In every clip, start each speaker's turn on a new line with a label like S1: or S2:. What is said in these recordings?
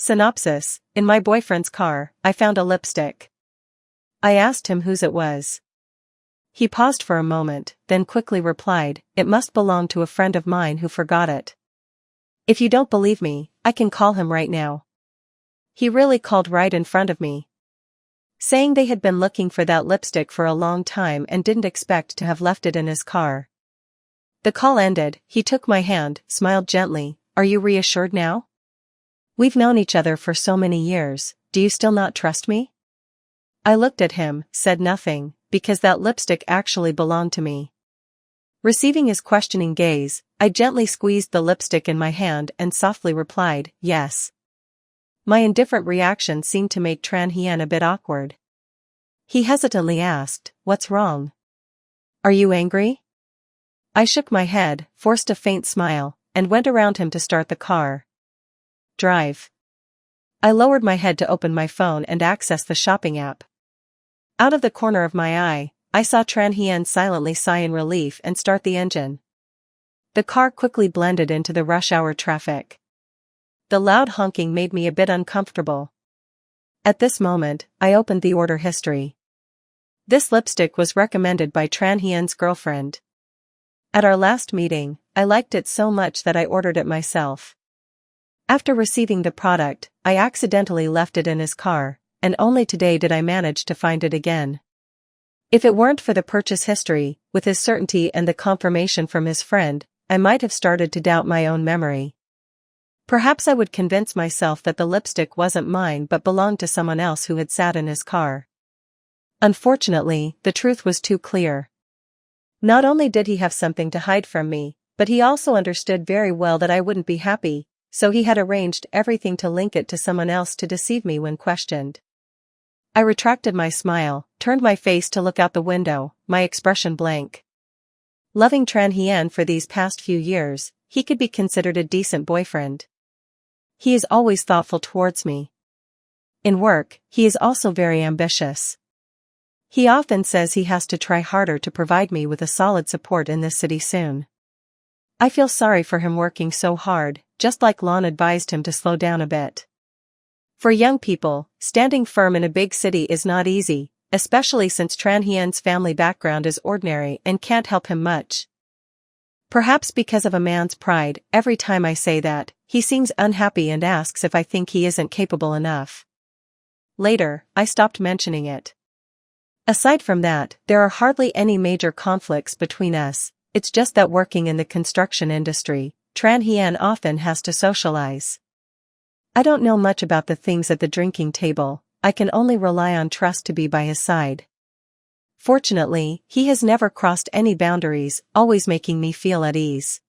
S1: Synopsis: In my boyfriend's car, I found a lipstick. I asked him whose it was. He paused for a moment, then quickly replied, "It must belong to a friend of mine who forgot it. If you don't believe me, I can call him right now." He really called right in front of me, saying they had been looking for that lipstick for a long time and didn't expect to have left it in his car. The call ended, he took my hand, smiled gently. "Are you reassured now? We've known each other for so many years, do you still not trust me?" I looked at him, said nothing, because that lipstick actually belonged to me. Receiving his questioning gaze, I gently squeezed the lipstick in my hand and softly replied, "Yes." My indifferent reaction seemed to make Tran Hien a bit awkward. He hesitantly asked, "What's wrong? Are you angry?" I shook my head, forced a faint smile, and went around him to start the car. Drive. I lowered my head to open my phone and access the shopping app. Out of the corner of my eye, I saw Tran Hien silently sigh in relief and start the engine. The car quickly blended into the rush hour traffic. The loud honking made me a bit uncomfortable. At this moment, I opened the order history. This lipstick was recommended by Tran Hien's girlfriend. At our last meeting, I liked it so much that I ordered it myself. After receiving the product, I accidentally left it in his car, and only today did I manage to find it again. If it weren't for the purchase history, with his certainty and the confirmation from his friend, I might have started to doubt my own memory. Perhaps I would convince myself that the lipstick wasn't mine but belonged to someone else who had sat in his car. Unfortunately, the truth was too clear. Not only did he have something to hide from me, but he also understood very well that I wouldn't be happy, so he had arranged everything to link it to someone else to deceive me when questioned. I retracted my smile, turned my face to look out the window, my expression blank. Loving Tran Hien for these past few years, he could be considered a decent boyfriend. He is always thoughtful towards me. In work, he is also very ambitious. He often says he has to try harder to provide me with a solid support in this city soon. I feel sorry for him working so hard, just like Lon advised him to slow down a bit. For young people, standing firm in a big city is not easy, especially since Tran Hien's family background is ordinary and can't help him much. Perhaps because of a man's pride, every time I say that, he seems unhappy and asks if I think he isn't capable enough. Later, I stopped mentioning it. Aside from that, there are hardly any major conflicts between us, it's just that working in the construction industry, Tran Hien often has to socialize. I don't know much about the things at the drinking table, I can only rely on trust to be by his side. Fortunately, he has never crossed any boundaries, always making me feel at ease.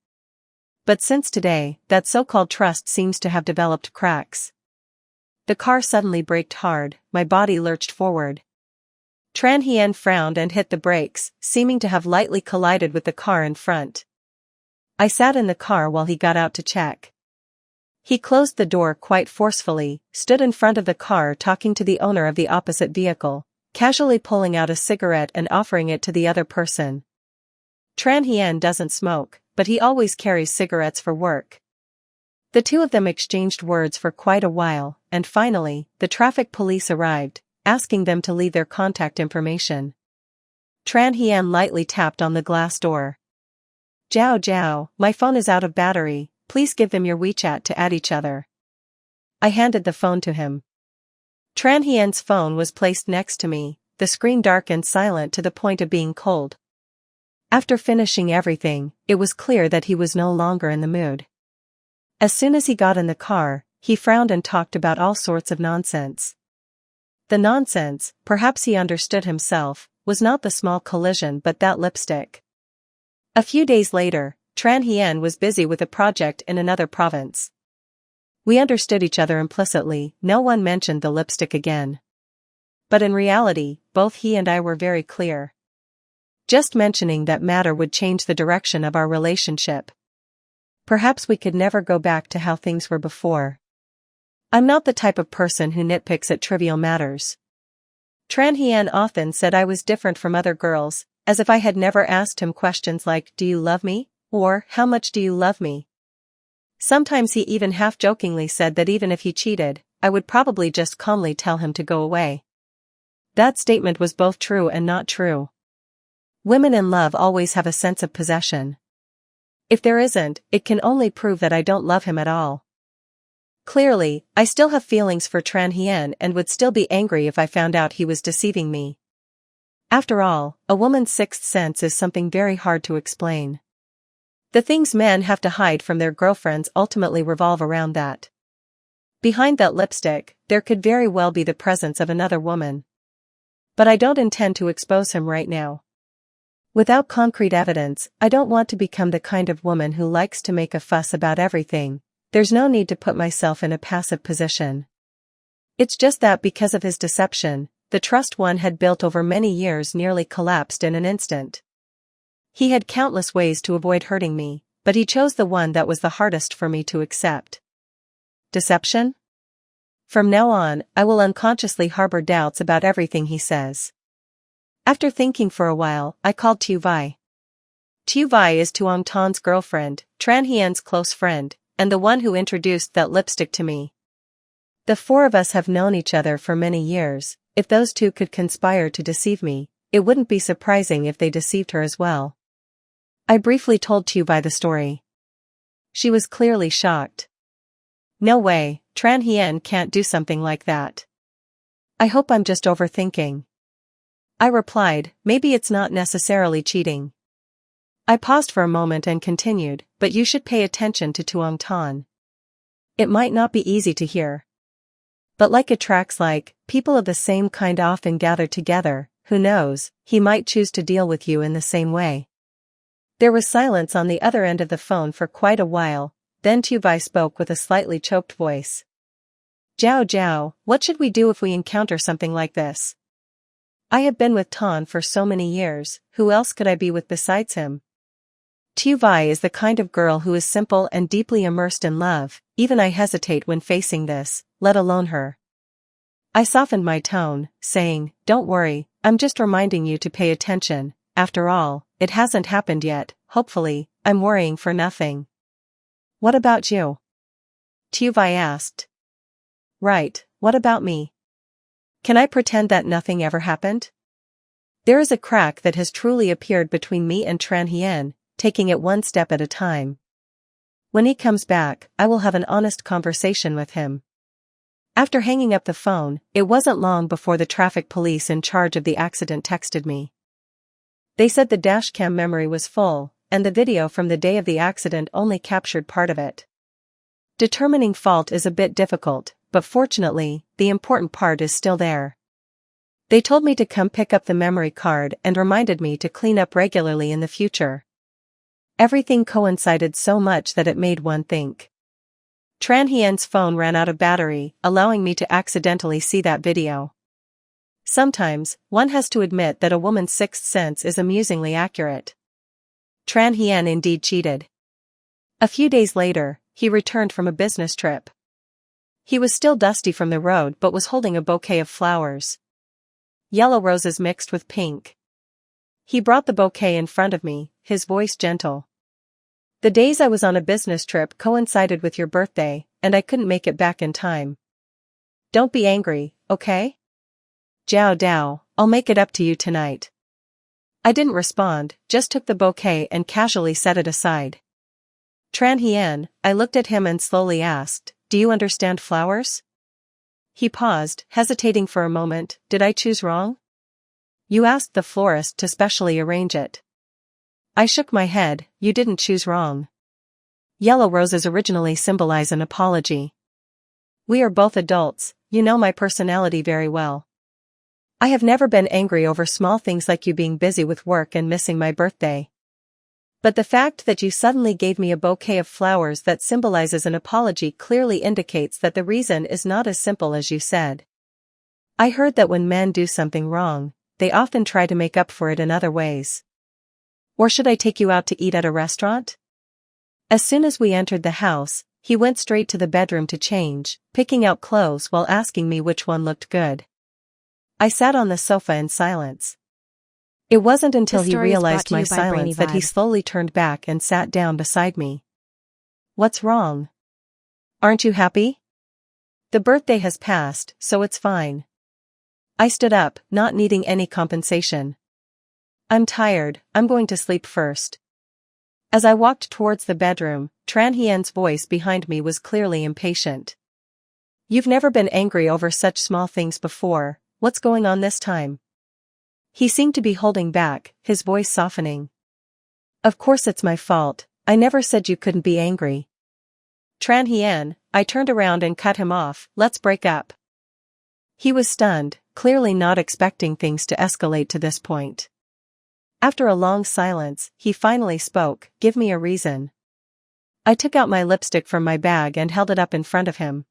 S1: But since today, that so-called trust seems to have developed cracks. The car suddenly braked hard, my body lurched forward. Tran Hien frowned and hit the brakes, seeming to have lightly collided with the car in front. I sat in the car while he got out to check. He closed the door quite forcefully, stood in front of the car talking to the owner of the opposite vehicle, casually pulling out a cigarette and offering it to the other person. Tran Hien doesn't smoke, but he always carries cigarettes for work. The two of them exchanged words for quite a while, and finally, the traffic police arrived, asking them to leave their contact information. Tran Hien lightly tapped on the glass door. "Jiao Jiao, my phone is out of battery, please give them your WeChat to add each other." I handed the phone to him. Tran Hien's phone was placed next to me, the screen dark and silent to the point of being cold. After finishing everything, it was clear that he was no longer in the mood. As soon as he got in the car, he frowned and talked about all sorts of nonsense. The nonsense, perhaps he understood himself, was not the small collision but that lipstick. A few days later, Tran Hien was busy with a project in another province. We understood each other implicitly, no one mentioned the lipstick again. But in reality, both he and I were very clear. Just mentioning that matter would change the direction of our relationship. Perhaps we could never go back to how things were before. I'm not the type of person who nitpicks at trivial matters. Tran Hien often said I was different from other girls, as if I had never asked him questions like, "Do you love me?" or "How much do you love me?" Sometimes he even half-jokingly said that even if he cheated, I would probably just calmly tell him to go away. That statement was both true and not true. Women in love always have a sense of possession. If there isn't, it can only prove that I don't love him at all. Clearly, I still have feelings for Tran Hien and would still be angry if I found out he was deceiving me. After all, a woman's sixth sense is something very hard to explain. The things men have to hide from their girlfriends ultimately revolve around that. Behind that lipstick, there could very well be the presence of another woman. But I don't intend to expose him right now. Without concrete evidence, I don't want to become the kind of woman who likes to make a fuss about everything. There's no need to put myself in a passive position. It's just that because of his deception, the trust one had built over many years nearly collapsed in an instant. He had countless ways to avoid hurting me, but he chose the one that was the hardest for me to accept. Deception? From now on, I will unconsciously harbor doubts about everything he says. After thinking for a while, I called Tu Vai. Tu Vai is Tuong Tan's girlfriend, Tran Hien's close friend, and the one who introduced that lipstick to me. The four of us have known each other for many years. If those two could conspire to deceive me, it wouldn't be surprising if they deceived her as well. I briefly told Tu Vai the story. She was clearly shocked. No way, Tran Hien can't do something like that. I hope I'm just overthinking. I replied, maybe it's not necessarily cheating. I paused for a moment and continued, but you should pay attention to Tuong Tan. It might not be easy to hear. But like attracts like, people of the same kind often gather together, who knows, he might choose to deal with you in the same way. There was silence on the other end of the phone for quite a while, then Tu Vai spoke with a slightly choked voice. Jiao Jiao, what should we do if we encounter something like this? I have been with Tan for so many years, who else could I be with besides him? Tu Vai is the kind of girl who is simple and deeply immersed in love, even I hesitate when facing this, let alone her. I softened my tone, saying, don't worry, I'm just reminding you to pay attention, after all, it hasn't happened yet, hopefully, I'm worrying for nothing. What about you? Tu Vai asked. Right, what about me? Can I pretend that nothing ever happened? There is a crack that has truly appeared between me and Tran Hien, taking it one step at a time. When he comes back, I will have an honest conversation with him. After hanging up the phone, it wasn't long before the traffic police in charge of the accident texted me. They said the dashcam memory was full, and the video from the day of the accident only captured part of it. Determining fault is a bit difficult, but fortunately, the important part is still there. They told me to come pick up the memory card and reminded me to clean up regularly in the future. Everything coincided so much that it made one think. Tran Hien's phone ran out of battery, allowing me to accidentally see that video. Sometimes, one has to admit that a woman's sixth sense is amusingly accurate. Tran Hien indeed cheated. A few days later, he returned from a business trip. He was still dusty from the road but was holding a bouquet of flowers. Yellow roses mixed with pink. He brought the bouquet in front of me, his voice gentle. The days I was on a business trip coincided with your birthday, and I couldn't make it back in time. Don't be angry, okay? Jiao Dao, I'll make it up to you tonight. I didn't respond, just took the bouquet and casually set it aside. Tran Hien, I looked at him and slowly asked, do you understand flowers? He paused, hesitating for a moment. Did I choose wrong? You asked the florist to specially arrange it. I shook my head. You didn't choose wrong. Yellow roses originally symbolize an apology. We are both adults, you know my personality very well. I have never been angry over small things like you being busy with work and missing my birthday. But the fact that you suddenly gave me a bouquet of flowers that symbolizes an apology clearly indicates that the reason is not as simple as you said. I heard that when men do something wrong, they often try to make up for it in other ways. Or should I take you out to eat at a restaurant? As soon as we entered the house, he went straight to the bedroom to change, picking out clothes while asking me which one looked good. I sat on the sofa in silence. It wasn't until he realized my silence that he slowly turned back and sat down beside me. What's wrong? Aren't you happy? The birthday has passed, so it's fine. I stood up, not needing any compensation. I'm tired, I'm going to sleep first. As I walked towards the bedroom, Tran Hien's voice behind me was clearly impatient. You've never been angry over such small things before, what's going on this time? He seemed to be holding back, his voice softening. Of course it's my fault, I never said you couldn't be angry. Tran Hien, I turned around and cut him off, let's break up. He was stunned, clearly not expecting things to escalate to this point. After a long silence, he finally spoke, give me a reason. I took out my lipstick from my bag and held it up in front of him.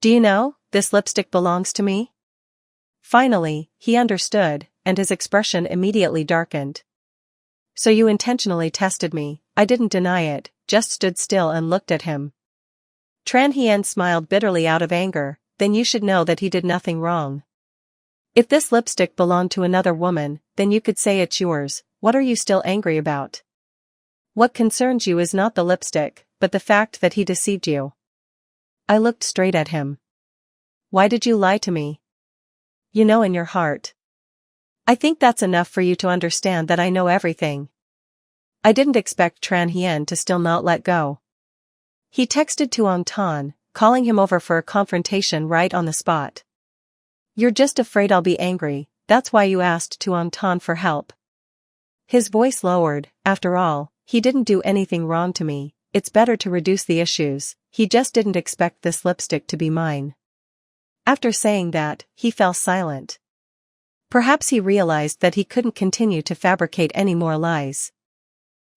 S1: Do you know, this lipstick belongs to me? Finally, he understood, and his expression immediately darkened. So you intentionally tested me, I didn't deny it, just stood still and looked at him. Tran Hien smiled bitterly out of anger, then you should know that he did nothing wrong. If this lipstick belonged to another woman, then you could say it's yours, what are you still angry about? What concerns you is not the lipstick, but the fact that he deceived you. I looked straight at him. Why did you lie to me? You know in your heart. I think that's enough for you to understand that I know everything. I didn't expect Tran Hien to still not let go. He texted Tuong Tan, calling him over for a confrontation right on the spot. You're just afraid I'll be angry, that's why you asked Tuong Tan for help. His voice lowered, after all, he didn't do anything wrong to me, it's better to reduce the issues, he just didn't expect this lipstick to be mine. After saying that, he fell silent. Perhaps he realized that he couldn't continue to fabricate any more lies.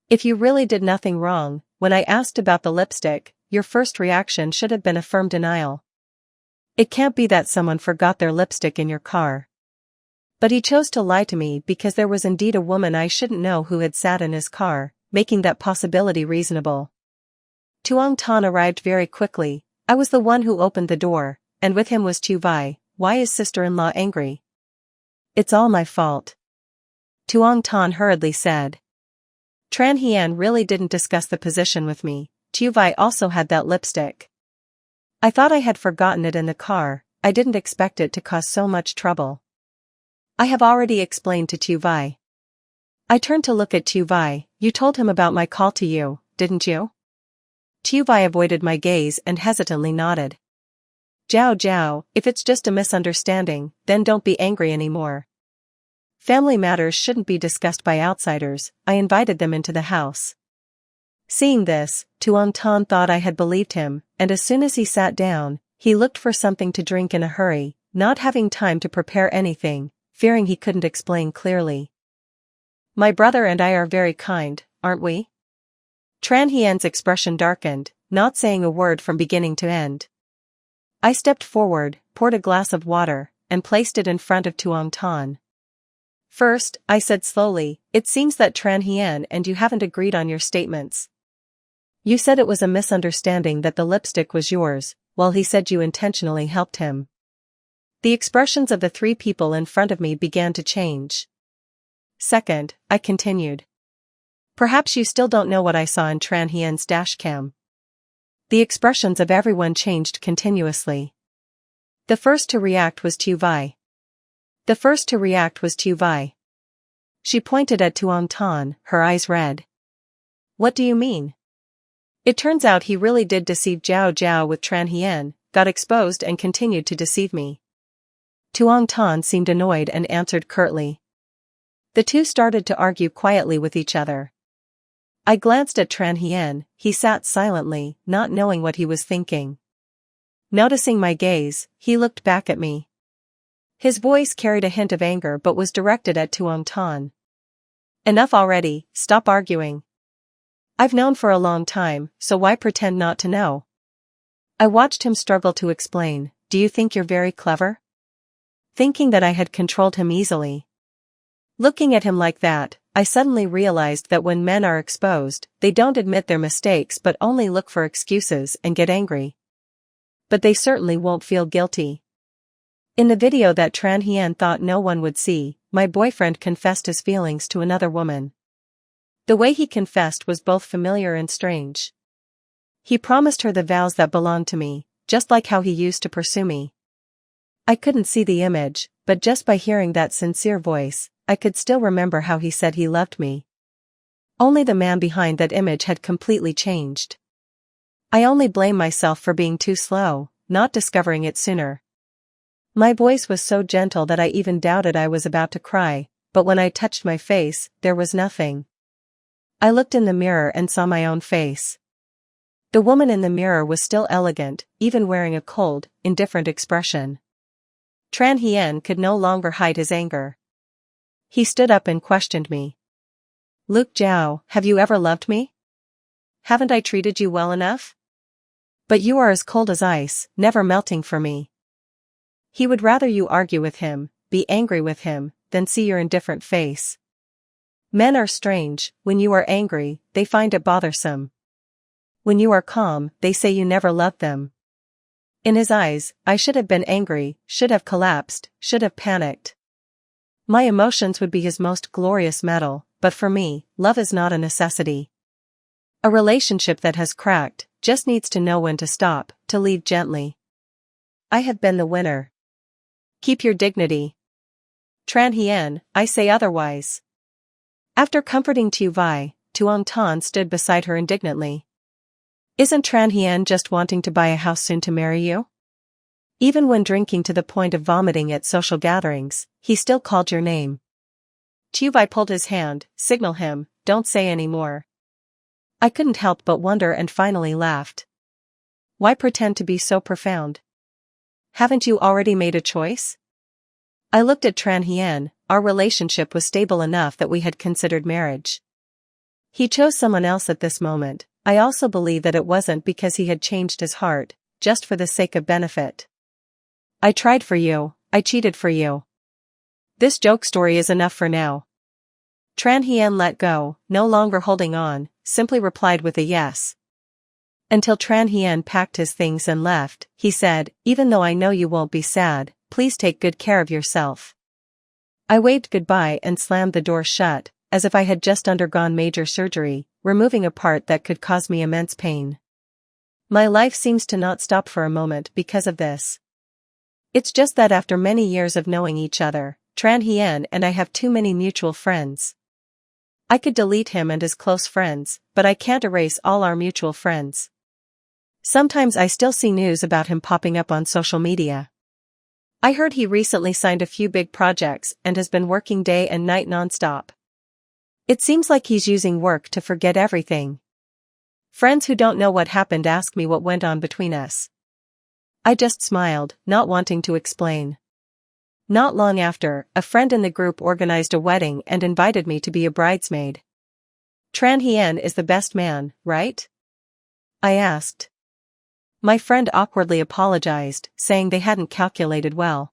S1: If you really did nothing wrong, when I asked about the lipstick, your first reaction should have been a firm denial. It can't be that someone forgot their lipstick in your car. But he chose to lie to me because there was indeed a woman I shouldn't know who had sat in his car, making that possibility reasonable. Tuong Tan arrived very quickly, I was the one who opened the door, and with him was Tu Vai. Why is sister-in-law angry? It's all my fault. Tuong Tan hurriedly said. Tran Hien really didn't discuss the position with me, Tu Vai also had that lipstick. I thought I had forgotten it in the car, I didn't expect it to cause so much trouble. I have already explained to Tu Vai. I turned to look at Tu Vai, you told him about my call to you, didn't you? Tu Vai avoided my gaze and hesitantly nodded. Jiao Jiao, if it's just a misunderstanding, then don't be angry anymore. Family matters shouldn't be discussed by outsiders, I invited them into the house. Seeing this, Tuong Tan thought I had believed him, and as soon as he sat down, he looked for something to drink in a hurry, not having time to prepare anything, fearing he couldn't explain clearly. My brother and I are very kind, aren't we? Tran Hien's expression darkened, not saying a word from beginning to end. I stepped forward, poured a glass of water, and placed it in front of Tuong Tan. First, I said slowly, it seems that Tran Hien and you haven't agreed on your statements. You said it was a misunderstanding that the lipstick was yours, while he said you intentionally helped him. The expressions of the three people in front of me began to change. Second, I continued. Perhaps you still don't know what I saw in Tran Hien's dashcam. The expressions of everyone changed continuously. The first to react was Tu Vai. She pointed at Tuong Tan, her eyes red. What do you mean? It turns out he really did deceive Jiao Jiao with Tran Hien, got exposed and continued to deceive me. Tuong Tan seemed annoyed and answered curtly. The two started to argue quietly with each other. I glanced at Tran Hien, he sat silently, not knowing what he was thinking. Noticing my gaze, he looked back at me. His voice carried a hint of anger but was directed at Tuong Tan. Enough already, stop arguing. I've known for a long time, so why pretend not to know? I watched him struggle to explain, do you think you're very clever? Thinking that I had controlled him easily. Looking at him like that, I suddenly realized that when men are exposed, they don't admit their mistakes but only look for excuses and get angry. But they certainly won't feel guilty. In the video that Tran Hien thought no one would see, my boyfriend confessed his feelings to another woman. The way he confessed was both familiar and strange. He promised her the vows that belonged to me, just like how he used to pursue me. I couldn't see the image, but just by hearing that sincere voice, I could still remember how he said he loved me. Only the man behind that image had completely changed. I only blame myself for being too slow, not discovering it sooner. My voice was so gentle that I even doubted I was about to cry, but when I touched my face, there was nothing. I looked in the mirror and saw my own face. The woman in the mirror was still elegant, even wearing a cold, indifferent expression. Tran Hien could no longer hide his anger. He stood up and questioned me. "Luke Zhao, have you ever loved me? Haven't I treated you well enough? But you are as cold as ice, never melting for me." He would rather you argue with him, be angry with him, than see your indifferent face. Men are strange. When you are angry, they find it bothersome. When you are calm, they say you never loved them. In his eyes, I should have been angry, should have collapsed, should have panicked. My emotions would be his most glorious medal, but for me, love is not a necessity. A relationship that has cracked just needs to know when to stop, to leave gently. I have been the winner. Keep your dignity. Tran Hien, I say otherwise. After comforting Tu Vai, Tuong Tan stood beside her indignantly. Isn't Tran Hien just wanting to buy a house soon to marry you? Even when drinking to the point of vomiting at social gatherings, he still called your name. Tu Vai pulled his hand, signal him, don't say any more. I couldn't help but wonder and finally laughed. Why pretend to be so profound? Haven't you already made a choice? I looked at Tran Hien. Our relationship was stable enough that we had considered marriage. He chose someone else at this moment. I also believe that it wasn't because he had changed his heart, just for the sake of benefit. I tried for you, I cheated for you. This joke story is enough for now. Tran Hien let go, no longer holding on, simply replied with a yes. Until Tran Hien packed his things and left, he said, even though I know you won't be sad, please take good care of yourself. I waved goodbye and slammed the door shut, as if I had just undergone major surgery, removing a part that could cause me immense pain. My life seems to not stop for a moment because of this. It's just that after many years of knowing each other, Tran Hien and I have too many mutual friends. I could delete him and his close friends, but I can't erase all our mutual friends. Sometimes I still see news about him popping up on social media. I heard he recently signed a few big projects and has been working day and night nonstop. It seems like he's using work to forget everything. Friends who don't know what happened ask me what went on between us. I just smiled, not wanting to explain. Not long after, a friend in the group organized a wedding and invited me to be a bridesmaid. Tran Hien is the best man, right? I asked. My friend awkwardly apologized, saying they hadn't calculated well.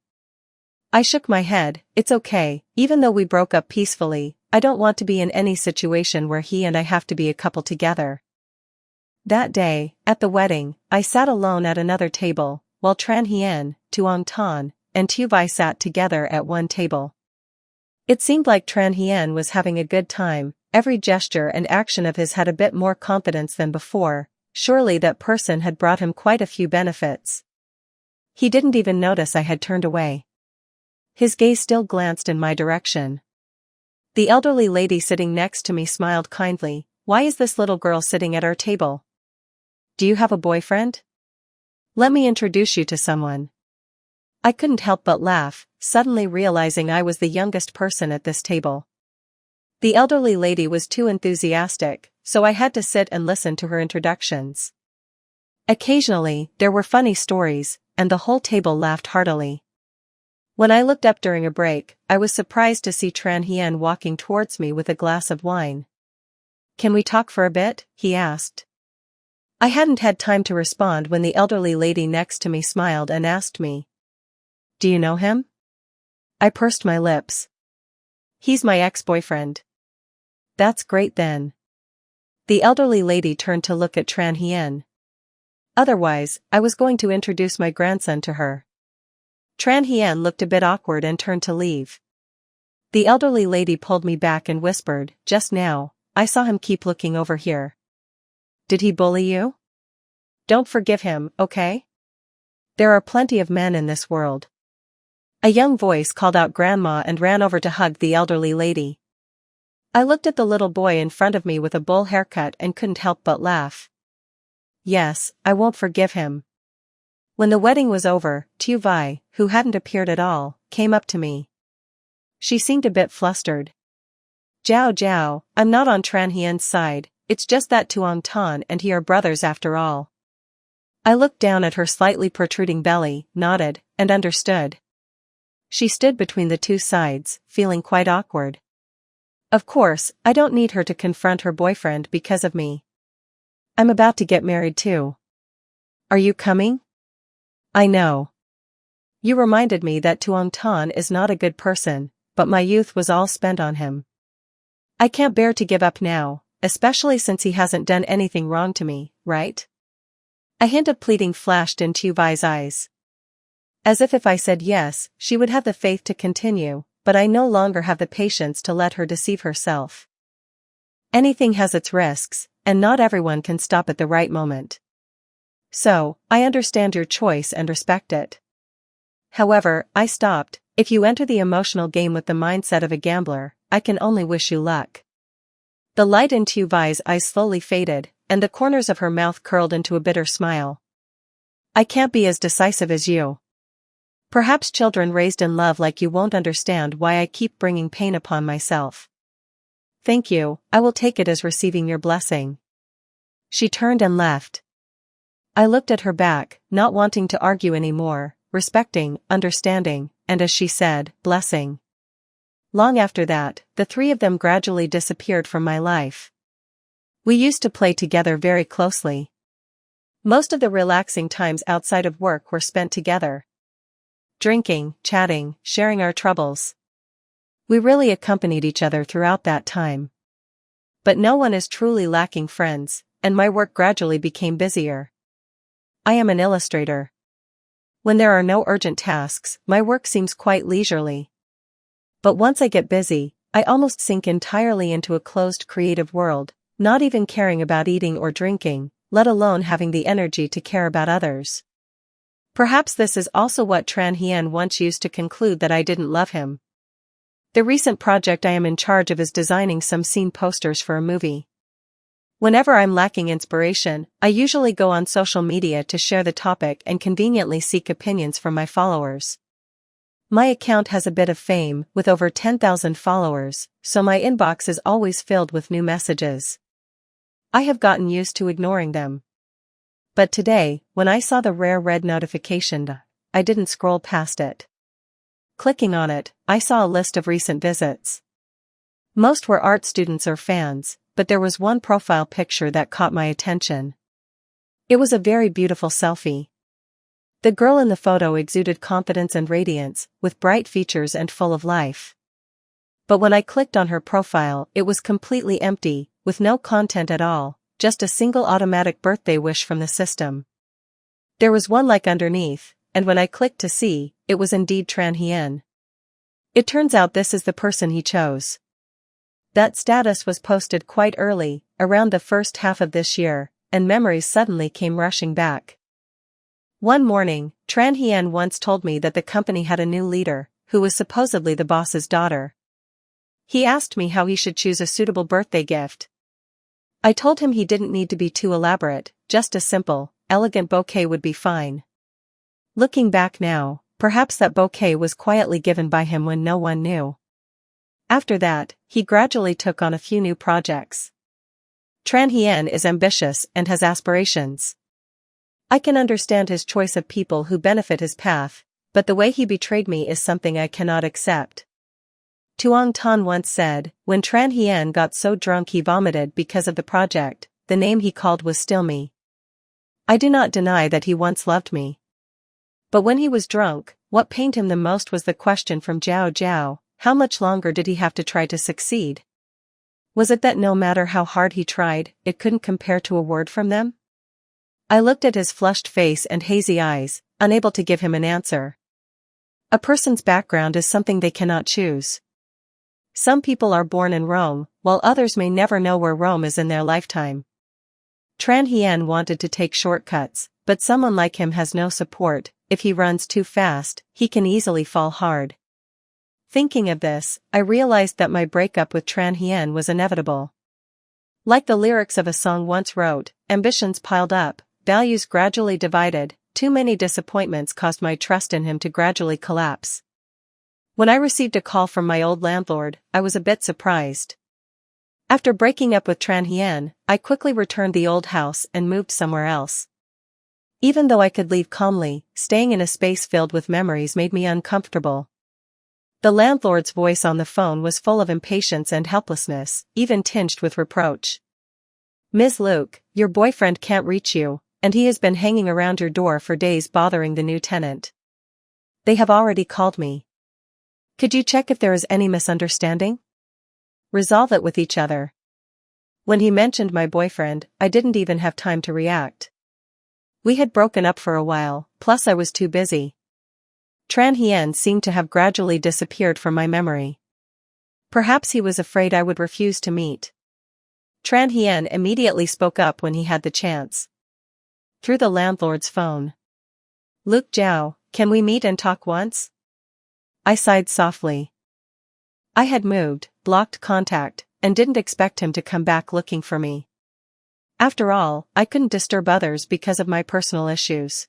S1: I shook my head. It's okay, even though we broke up peacefully, I don't want to be in any situation where he and I have to be a couple together. That day, at the wedding, I sat alone at another table, while Tran Hien, Tuong Tan, and Tu Vai sat together at one table. It seemed like Tran Hien was having a good time. Every gesture and action of his had a bit more confidence than before. Surely that person had brought him quite a few benefits. He didn't even notice I had turned away. His gaze still glanced in my direction. The elderly lady sitting next to me smiled kindly. Why is this little girl sitting at our table? Do you have a boyfriend? Let me introduce you to someone. I couldn't help but laugh, suddenly realizing I was the youngest person at this table. The elderly lady was too enthusiastic, so I had to sit and listen to her introductions. Occasionally, there were funny stories, and the whole table laughed heartily. When I looked up during a break, I was surprised to see Tran Hien walking towards me with a glass of wine. Can we talk for a bit? He asked. I hadn't had time to respond when the elderly lady next to me smiled and asked me, do you know him? I pursed my lips. He's my ex-boyfriend. That's great then. The elderly lady turned to look at Tran Hien. Otherwise, I was going to introduce my grandson to her. Tran Hien looked a bit awkward and turned to leave. The elderly lady pulled me back and whispered, just now, I saw him keep looking over here. Did he bully you? Don't forgive him, okay? There are plenty of men in this world. A young voice called out Grandma and ran over to hug the elderly lady. I looked at the little boy in front of me with a bowl haircut and couldn't help but laugh. Yes, I won't forgive him. When the wedding was over, Tu Vi, who hadn't appeared at all, came up to me. She seemed a bit flustered. Jiao Jiao, I'm not on Tran Hien's side, it's just that Tuong Tan and he are brothers after all. I looked down at her slightly protruding belly, nodded, and understood. She stood between the two sides, feeling quite awkward. Of course, I don't need her to confront her boyfriend because of me. I'm about to get married too. Are you coming? I know. You reminded me that Tuong Tan is not a good person, but my youth was all spent on him. I can't bear to give up now, especially since he hasn't done anything wrong to me, right? A hint of pleading flashed in Tu Vi's eyes. As if I said yes, she would have the faith to continue, but I no longer have the patience to let her deceive herself. Anything has its risks, and not everyone can stop at the right moment. So, I understand your choice and respect it. However, I stopped. If you enter the emotional game with the mindset of a gambler, I can only wish you luck. The light in Tu Vi's eyes slowly faded, and the corners of her mouth curled into a bitter smile. I can't be as decisive as you. Perhaps children raised in love like you won't understand why I keep bringing pain upon myself. Thank you, I will take it as receiving your blessing. She turned and left. I looked at her back, not wanting to argue anymore, respecting, understanding, and as she said, blessing. Long after that, the three of them gradually disappeared from my life. We used to play together very closely. Most of the relaxing times outside of work were spent together. Drinking, chatting, sharing our troubles. We really accompanied each other throughout that time. But no one is truly lacking friends, and my work gradually became busier. I am an illustrator. When there are no urgent tasks, my work seems quite leisurely. But once I get busy, I almost sink entirely into a closed creative world, not even caring about eating or drinking, let alone having the energy to care about others. Perhaps this is also what Tran Hien once used to conclude that I didn't love him. The recent project I am in charge of is designing some scene posters for a movie. Whenever I'm lacking inspiration, I usually go on social media to share the topic and conveniently seek opinions from my followers. My account has a bit of fame, with over 10,000 followers, so my inbox is always filled with new messages. I have gotten used to ignoring them. But today, when I saw the rare red notification, I didn't scroll past it. Clicking on it, I saw a list of recent visits. Most were art students or fans, but there was one profile picture that caught my attention. It was a very beautiful selfie. The girl in the photo exuded confidence and radiance, with bright features and full of life. But when I clicked on her profile, it was completely empty, with no content at all, just a single automatic birthday wish from the system. There was one like underneath, and when I clicked to see, it was indeed Tran Hien. It turns out this is the person he chose. That status was posted quite early, around the first half of this year, and memories suddenly came rushing back. One morning, Tran Hien once told me that the company had a new leader, who was supposedly the boss's daughter. He asked me how he should choose a suitable birthday gift. I told him he didn't need to be too elaborate, just a simple, elegant bouquet would be fine. Looking back now, perhaps that bouquet was quietly given by him when no one knew. After that, he gradually took on a few new projects. Tran Hien is ambitious and has aspirations. I can understand his choice of people who benefit his path, but the way he betrayed me is something I cannot accept. Tuong Tan once said, when Tran Hien got so drunk he vomited because of the project, the name he called was still me. I do not deny that he once loved me. But when he was drunk, what pained him the most was the question from Jiao Jiao, how much longer did he have to try to succeed? Was it that no matter how hard he tried, it couldn't compare to a word from them? I looked at his flushed face and hazy eyes, unable to give him an answer. A person's background is something they cannot choose. Some people are born in Rome, while others may never know where Rome is in their lifetime. Tran Hien wanted to take shortcuts, but someone like him has no support. If he runs too fast, he can easily fall hard. Thinking of this, I realized that my breakup with Tran Hien was inevitable. Like the lyrics of a song once wrote, ambitions piled up, values gradually divided, too many disappointments caused my trust in him to gradually collapse. When I received a call from my old landlord, I was a bit surprised. After breaking up with Tran Hien, I quickly returned the old house and moved somewhere else. Even though I could leave calmly, staying in a space filled with memories made me uncomfortable. The landlord's voice on the phone was full of impatience and helplessness, even tinged with reproach. "Ms. Luke, your boyfriend can't reach you, and he has been hanging around your door for days bothering the new tenant. They have already called me. Could you check if there is any misunderstanding? Resolve it with each other." When he mentioned my boyfriend, I didn't even have time to react. We had broken up for a while, plus I was too busy. Tran Hien seemed to have gradually disappeared from my memory. Perhaps he was afraid I would refuse to meet. Tran Hien immediately spoke up when he had the chance. Through the landlord's phone. "Luke Zhao, can we meet and talk once?" I sighed softly. I had moved, blocked contact, and didn't expect him to come back looking for me. After all, I couldn't disturb others because of my personal issues.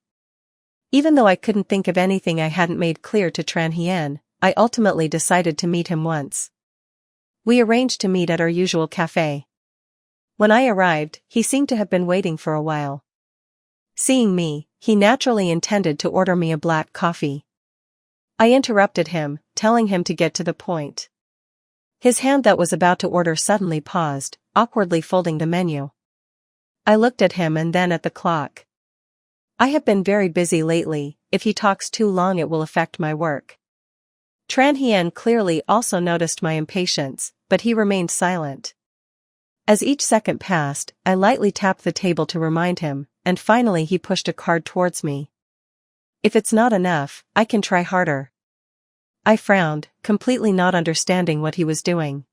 S1: Even though I couldn't think of anything I hadn't made clear to Tran Hien, I ultimately decided to meet him once. We arranged to meet at our usual cafe. When I arrived, he seemed to have been waiting for a while. Seeing me, he naturally intended to order me a black coffee. I interrupted him, telling him to get to the point. His hand that was about to order suddenly paused, awkwardly folding the menu. I looked at him and then at the clock. I have been very busy lately. If he talks too long it will affect my work. Tran Hien clearly also noticed my impatience, but he remained silent. As each second passed, I lightly tapped the table to remind him, and finally he pushed a card towards me. "If it's not enough, I can try harder." I frowned, completely not understanding what he was doing.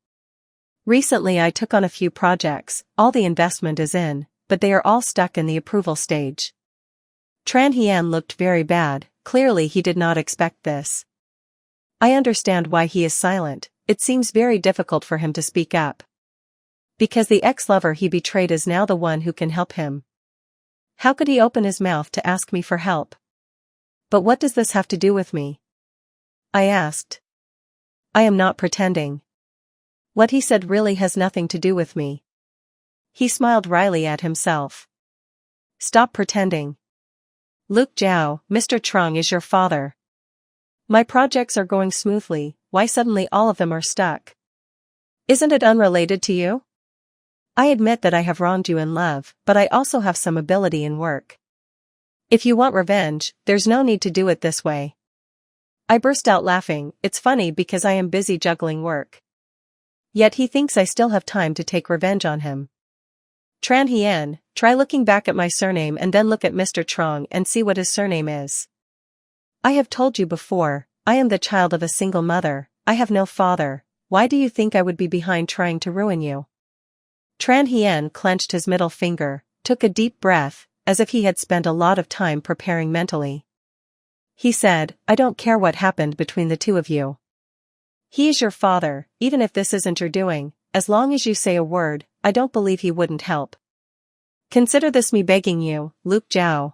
S1: "Recently I took on a few projects, all the investment is in, but they are all stuck in the approval stage." Tran Hien looked very bad, clearly he did not expect this. I understand why he is silent. It seems very difficult for him to speak up. Because the ex-lover he betrayed is now the one who can help him. How could he open his mouth to ask me for help? "But what does this have to do with me?" I asked. "I am not pretending. What he said really has nothing to do with me." He smiled wryly at himself. "Stop pretending. Luke Zhao, Mr. Trung is your father. My projects are going smoothly, why suddenly all of them are stuck? Isn't it unrelated to you? I admit that I have wronged you in love, but I also have some ability in work. If you want revenge, there's no need to do it this way." I burst out laughing. It's funny because I am busy juggling work. Yet he thinks I still have time to take revenge on him. Tran Hien, try looking back at my surname and then look at Mr. Trung and see what his surname is. I have told you before, I am the child of a single mother, I have no father. Why do you think I would be behind trying to ruin you? Tran Hien clenched his middle finger, took a deep breath, as if he had spent a lot of time preparing mentally. He said, "I don't care what happened between the two of you. He is your father, even if this isn't your doing, as long as you say a word, I don't believe he wouldn't help. Consider this me begging you, Luke Zhao.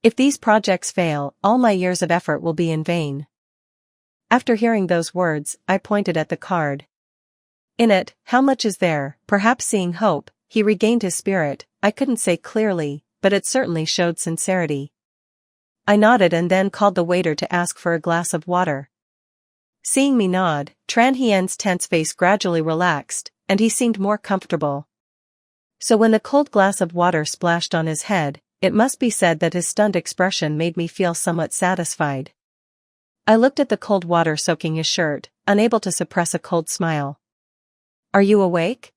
S1: If these projects fail, all my years of effort will be in vain." After hearing those words, I pointed at the card. In it, how much is there? Perhaps seeing hope, he regained his spirit. I couldn't say clearly, but it certainly showed sincerity. I nodded and then called the waiter to ask for a glass of water. Seeing me nod, Tran Hien's tense face gradually relaxed, and he seemed more comfortable. So when the cold glass of water splashed on his head, it must be said that his stunned expression made me feel somewhat satisfied. I looked at the cold water soaking his shirt, unable to suppress a cold smile. "Are you awake?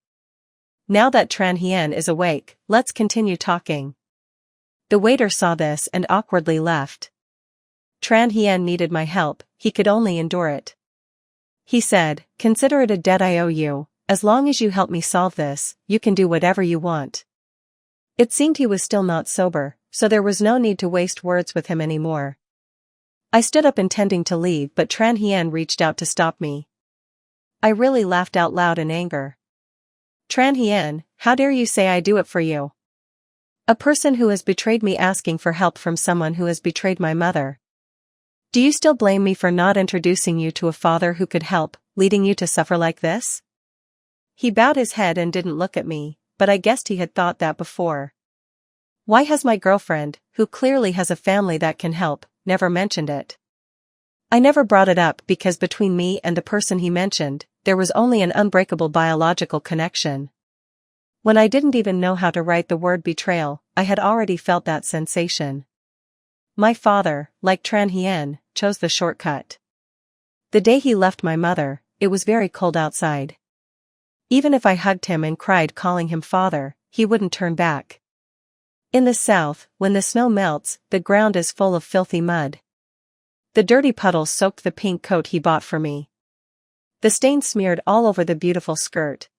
S1: Now that Tran Hien is awake, let's continue talking." The waiter saw this and awkwardly left. Tran Hien needed my help, he could only endure it. He said, "Consider it a debt I owe you. As long as you help me solve this, you can do whatever you want." It seemed he was still not sober, so there was no need to waste words with him anymore. I stood up intending to leave, but Tran Hien reached out to stop me. I really laughed out loud in anger. Tran Hien, how dare you say I do it for you? A person who has betrayed me asking for help from someone who has betrayed my mother. Do you still blame me for not introducing you to a father who could help, leading you to suffer like this? He bowed his head and didn't look at me, but I guessed he had thought that before. Why has my girlfriend, who clearly has a family that can help, never mentioned it? I never brought it up because between me and the person he mentioned, there was only an unbreakable biological connection. When I didn't even know how to write the word betrayal, I had already felt that sensation. My father, like Tran Hien, chose the shortcut. The day he left my mother, it was very cold outside. Even if I hugged him and cried calling him father, he wouldn't turn back. In the south, when the snow melts, the ground is full of filthy mud. The dirty puddles soaked the pink coat he bought for me. The stain smeared all over the beautiful skirt.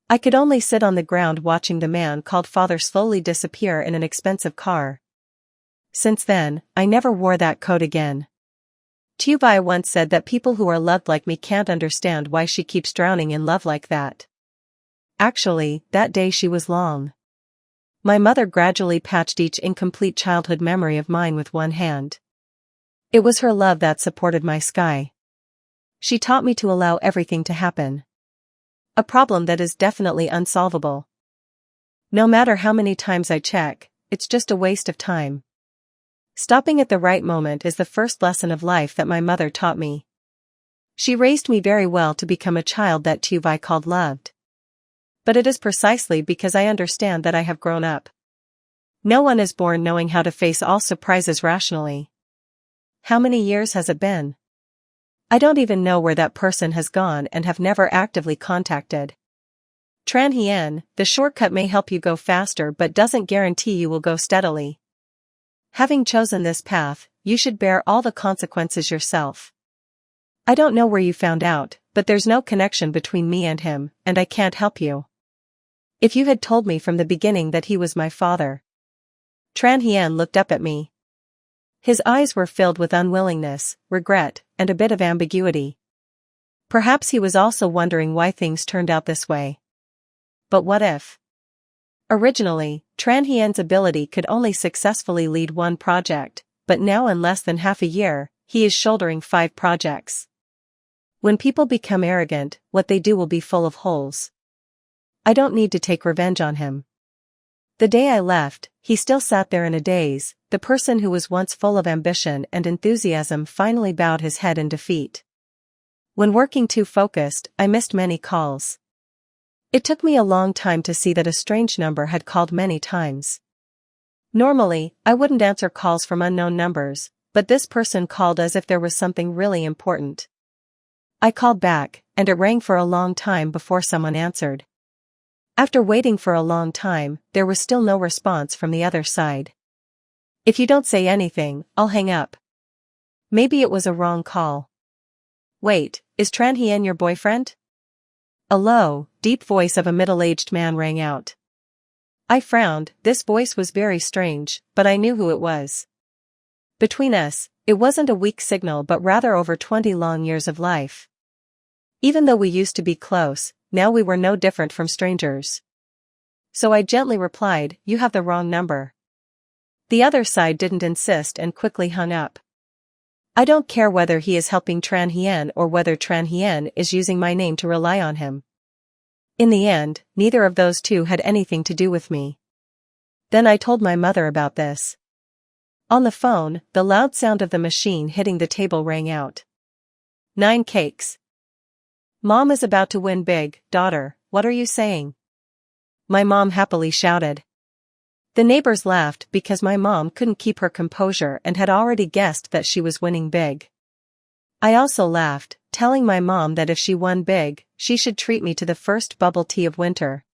S1: I could only sit on the ground watching the man called father slowly disappear in an expensive car. Since then, I never wore that coat again. Tu Bai once said that people who are loved like me can't understand why she keeps drowning in love like that. Actually, that day she was long. My mother gradually patched each incomplete childhood memory of mine with one hand. It was her love that supported my sky. She taught me to allow everything to happen. A problem that is definitely unsolvable. No matter how many times I check, it's just a waste of time. Stopping at the right moment is the first lesson of life that my mother taught me. She raised me very well to become a child that Tu Bai called loved. But it is precisely because I understand that I have grown up. No one is born knowing how to face all surprises rationally. How many years has it been? I don't even know where that person has gone and have never actively contacted. Tran Hien, the shortcut may help you go faster but doesn't guarantee you will go steadily. Having chosen this path, you should bear all the consequences yourself. I don't know where you found out, but there's no connection between me and him, and I can't help you. If you had told me from the beginning that he was my father. Tran Hien looked up at me. His eyes were filled with unwillingness, regret, and a bit of ambiguity. Perhaps he was also wondering why things turned out this way. But what if? Originally, Tran Hien's ability could only successfully lead one project, but now in less than half a year, he is shouldering 5 projects. When people become arrogant, what they do will be full of holes. I don't need to take revenge on him. The day I left, he still sat there in a daze. The person who was once full of ambition and enthusiasm finally bowed his head in defeat. When working too focused, I missed many calls. It took me a long time to see that a strange number had called many times. Normally, I wouldn't answer calls from unknown numbers, but this person called as if there was something really important. I called back, and it rang for a long time before someone answered. After waiting for a long time, there was still no response from the other side. If you don't say anything, I'll hang up. Maybe it was a wrong call. Wait, is Tran Hien your boyfriend? A low, deep voice of a middle-aged man rang out. I frowned. This voice was very strange, but I knew who it was. Between us, it wasn't a weak signal but rather over 20 long years of life. Even though we used to be close, now we were no different from strangers. So I gently replied, "You have the wrong number." The other side didn't insist and quickly hung up. I don't care whether he is helping Tran Hien or whether Tran Hien is using my name to rely on him. In the end, neither of those two had anything to do with me. Then I told my mother about this. On the phone, the loud sound of the machine hitting the table rang out. 9 cakes. Mom is about to win big, daughter, what are you saying? My mom happily shouted. The neighbors laughed because my mom couldn't keep her composure and had already guessed that she was winning big. I also laughed, telling my mom that if she won big, she should treat me to the first bubble tea of winter.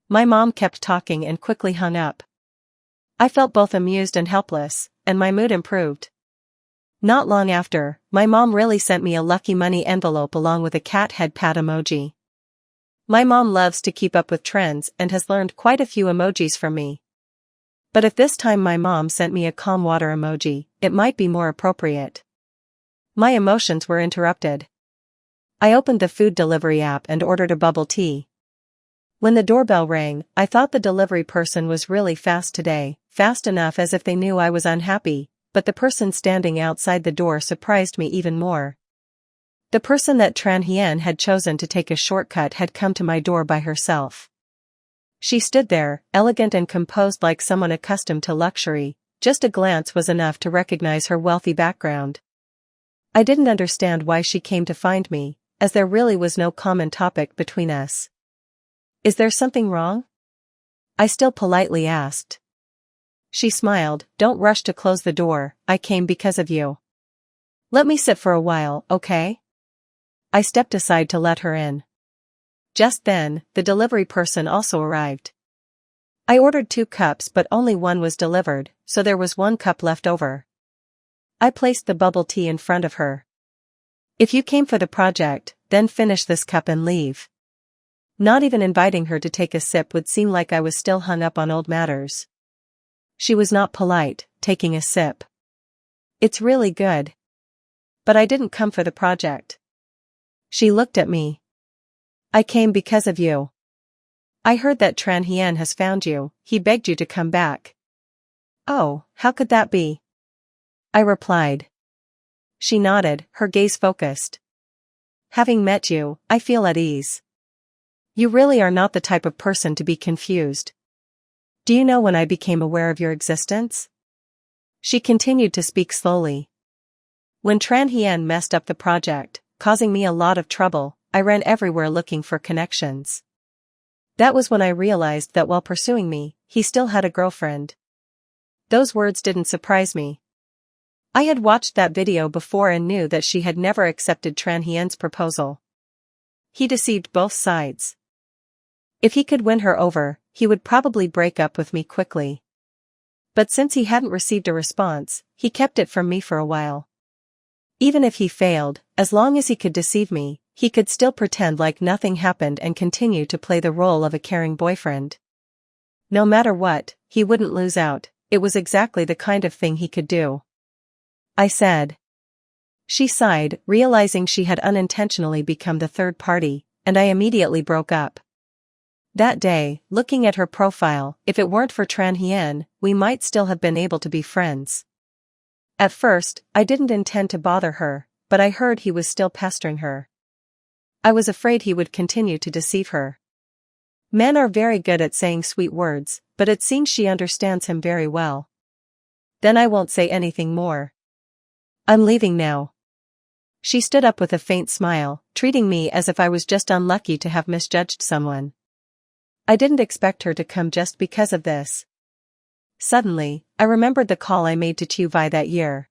S1: My mom kept talking and quickly hung up. I felt both amused and helpless, and my mood improved. Not long after, my mom really sent me a lucky money envelope along with a cat head pat emoji. My mom loves to keep up with trends and has learned quite a few emojis from me. But if this time my mom sent me a calm water emoji, it might be more appropriate. My emotions were interrupted. I opened the food delivery app and ordered a bubble tea. When the doorbell rang, I thought the delivery person was really fast today, fast enough as if they knew I was unhappy, but the person standing outside the door surprised me even more. The person that Tran Hien had chosen to take a shortcut had come to my door by herself. She stood there, elegant and composed like someone accustomed to luxury. Just a glance was enough to recognize her wealthy background. I didn't understand why she came to find me, as there really was no common topic between us. Is there something wrong? I still politely asked. She smiled. Don't rush to close the door, I came because of you. Let me sit for a while, okay? I stepped aside to let her in. Just then, the delivery person also arrived. I ordered 2 cups but only one was delivered, so there was 1 cup left over. I placed the bubble tea in front of her. If you came for the project, then finish this cup and leave. Not even inviting her to take a sip would seem like I was still hung up on old matters. She was not polite, taking a sip. It's really good. But I didn't come for the project. She looked at me. I came because of you. I heard that Tran Hien has found you, he begged you to come back. Oh, how could that be? I replied. She nodded, her gaze focused. Having met you, I feel at ease. You really are not the type of person to be confused. Do you know when I became aware of your existence? She continued to speak slowly. When Tran Hien messed up the project, causing me a lot of trouble, I ran everywhere looking for connections. That was when I realized that while pursuing me, he still had a girlfriend. Those words didn't surprise me. I had watched that video before and knew that she had never accepted Tran Hien's proposal. He deceived both sides. If he could win her over, he would probably break up with me quickly. But since he hadn't received a response, he kept it from me for a while. Even if he failed, as long as he could deceive me, he could still pretend like nothing happened and continue to play the role of a caring boyfriend. No matter what, he wouldn't lose out. It was exactly the kind of thing he could do. I said. She sighed, realizing she had unintentionally become the third party, and I immediately broke up. That day, looking at her profile, if it weren't for Tran Hien, we might still have been able to be friends. At first, I didn't intend to bother her, but I heard he was still pestering her. I was afraid he would continue to deceive her. Men are very good at saying sweet words, but it seems she understands him very well. Then I won't say anything more. I'm leaving now. She stood up with a faint smile, treating me as if I was just unlucky to have misjudged someone. I didn't expect her to come just because of this. Suddenly, I remembered the call I made to Tu Vai that year.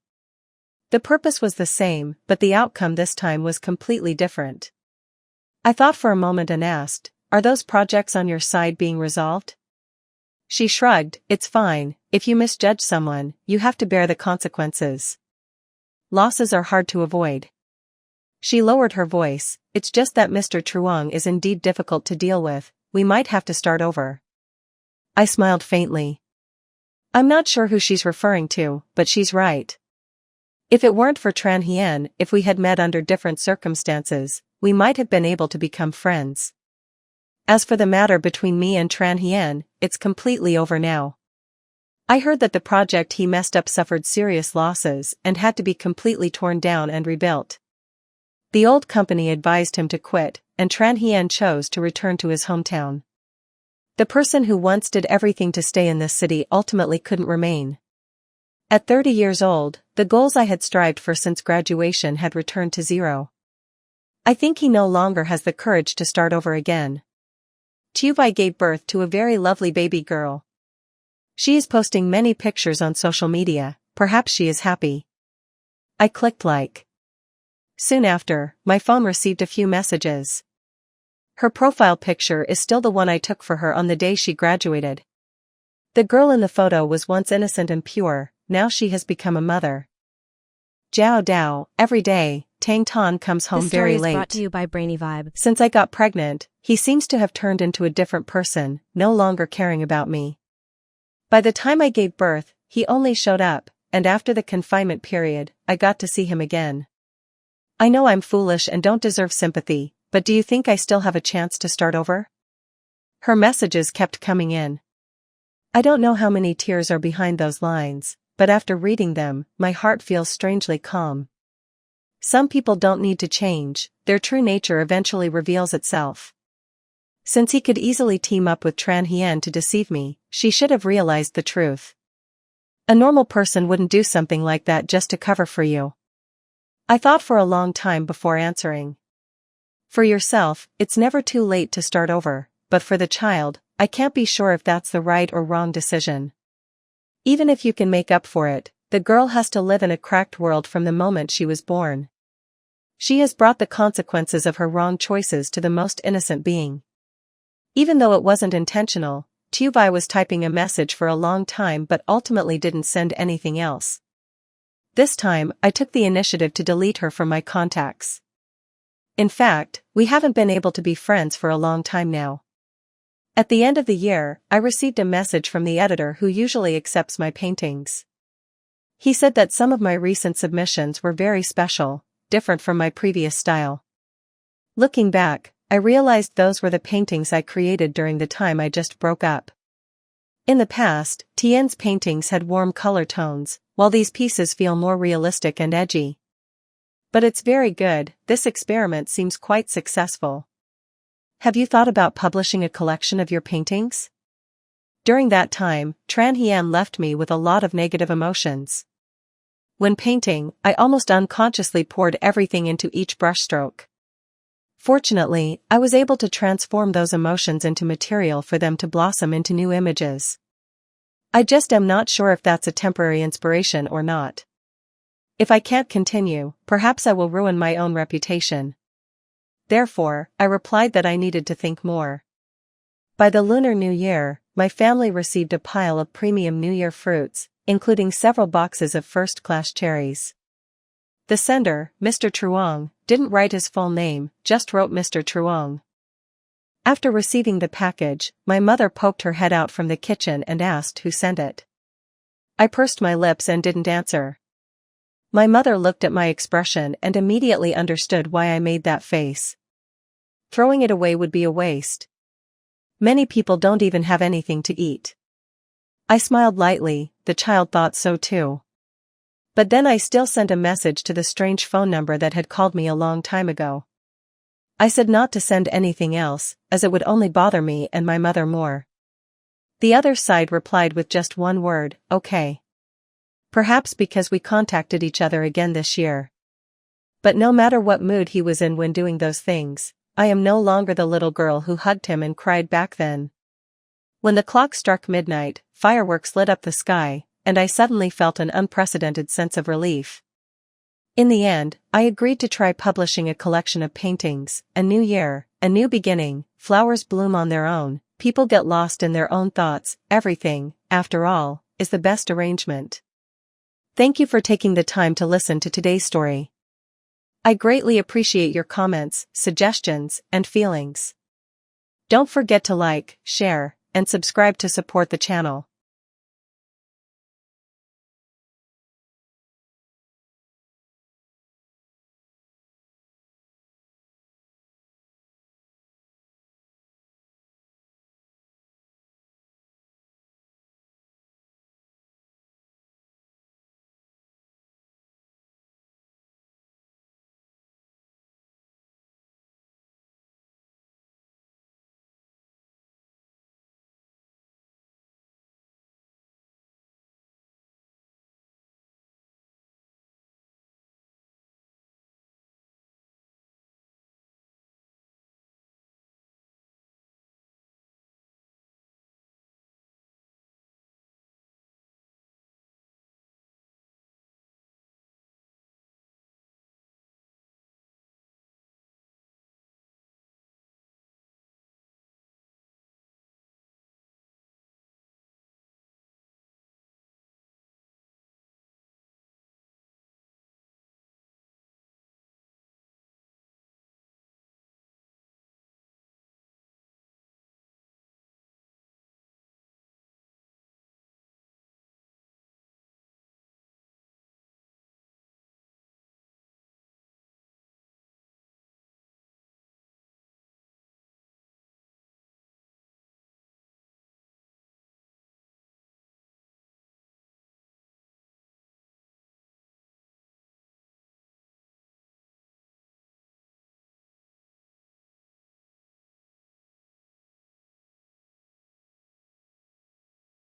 S1: The purpose was the same, but the outcome this time was completely different. I thought for a moment and asked, are those projects on your side being resolved? She shrugged, it's fine, if you misjudge someone, you have to bear the consequences. Losses are hard to avoid. She lowered her voice, it's just that Mr. Truong is indeed difficult to deal with, we might have to start over. I smiled faintly. I'm not sure who she's referring to, but she's right. If it weren't for Tran Hien, if we had met under different circumstances, we might have been able to become friends. As for the matter between me and Tran Hien, it's completely over now. I heard that the project he messed up suffered serious losses and had to be completely torn down and rebuilt. The old company advised him to quit, and Tran Hien chose to return to his hometown. The person who once did everything to stay in this city ultimately couldn't remain. At 30 years old, the goals I had strived for since graduation had returned to zero. I think he no longer has the courage to start over again. Tu Vai gave birth to a very lovely baby girl. She is posting many pictures on social media, perhaps she is happy. I clicked like. Soon after, my phone received a few messages. Her profile picture is still the one I took for her on the day she graduated. The girl in the photo was once innocent and pure, now she has become a mother. Jiao Dao, every day, Tang Tan comes home
S2: This story
S1: very
S2: is brought to
S1: late.
S2: you by Brainy Vibe.
S1: Since I got pregnant, he seems to have turned into a different person, no longer caring about me. By the time I gave birth, he only showed up, and after the confinement period, I got to see him again. I know I'm foolish and don't deserve sympathy, but do you think I still have a chance to start over? Her messages kept coming in. I don't know how many tears are behind those lines, but after reading them, my heart feels strangely calm. Some people don't need to change, their true nature eventually reveals itself. Since he could easily team up with Tran Hien to deceive me, she should have realized the truth. A normal person wouldn't do something like that just to cover for you. I thought for a long time before answering. For yourself, it's never too late to start over, but for the child, I can't be sure if that's the right or wrong decision. Even if you can make up for it, the girl has to live in a cracked world from the moment she was born. She has brought the consequences of her wrong choices to the most innocent being. Even though it wasn't intentional, Tuvai was typing a message for a long time but ultimately didn't send anything else. This time, I took the initiative to delete her from my contacts. In fact, we haven't been able to be friends for a long time now. At the end of the year, I received a message from the editor who usually accepts my paintings. He said that some of my recent submissions were very special, different from my previous style. Looking back, I realized those were the paintings I created during the time I just broke up. In the past, Tien's paintings had warm color tones, while these pieces feel more realistic and edgy. But it's very good, this experiment seems quite successful. Have you thought about publishing a collection of your paintings? During that time, Tran Hien left me with a lot of negative emotions. When painting, I almost unconsciously poured everything into each brushstroke. Fortunately, I was able to transform those emotions into material for them to blossom into new images. I just am not sure if that's a temporary inspiration or not. If I can't continue, perhaps I will ruin my own reputation. Therefore, I replied that I needed to think more. By the Lunar New Year, my family received a pile of premium New Year fruits, including several boxes of first-class cherries. The sender, Mr. Truong, didn't write his full name, just wrote Mr. Truong. After receiving the package, my mother poked her head out from the kitchen and asked who sent it. I pursed my lips and didn't answer. My mother looked at my expression and immediately understood why I made that face. Throwing it away would be a waste. Many people don't even have anything to eat. I smiled lightly, the child thought so too. But then I still sent a message to the strange phone number that had called me a long time ago. I said not to send anything else, as it would only bother me and my mother more. The other side replied with just one word, okay. Perhaps because we contacted each other again this year. But no matter what mood he was in when doing those things, I am no longer the little girl who hugged him and cried back then. When the clock struck midnight, fireworks lit up the sky, and I suddenly felt an unprecedented sense of relief. In the end, I agreed to try publishing a collection of paintings, a new year, a new beginning, flowers bloom on their own, people get lost in their own thoughts, everything, after all, is the best arrangement. Thank you for taking the time to listen to today's story. I greatly appreciate your comments, suggestions, and feelings. Don't forget to like, share, and subscribe to support the channel.